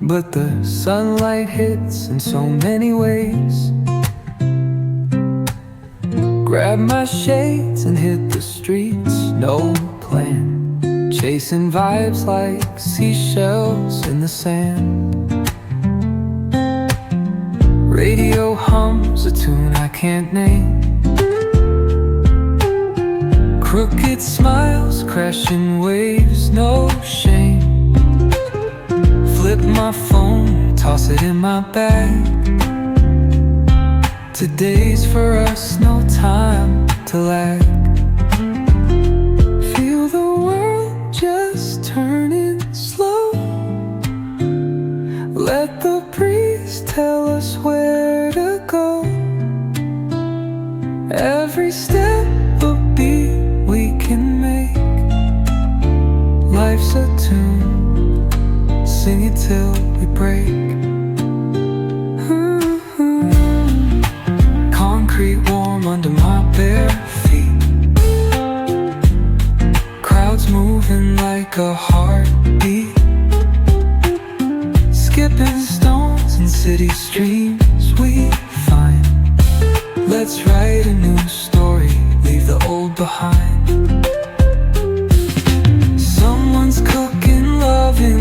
but the sunlight hits in so many ways. Grab my shades and hit the streets, no plan, chasing vibes like seashells in the sand. Radio hums a tune I can't name. Crooked smiles, crashing waves, no shame. Flip my phone, toss it in my bag. Today's for us, no time to lag. Feel the world just turning slow. Let the breeze tell us where to go. Every step a beat we can make. Life's a tune, sing it till we break. Concrete warm under my bare feet. Crowds moving like a heartbeat. Skipping stones in city streams we find. Let's write a new story, leave the old behind.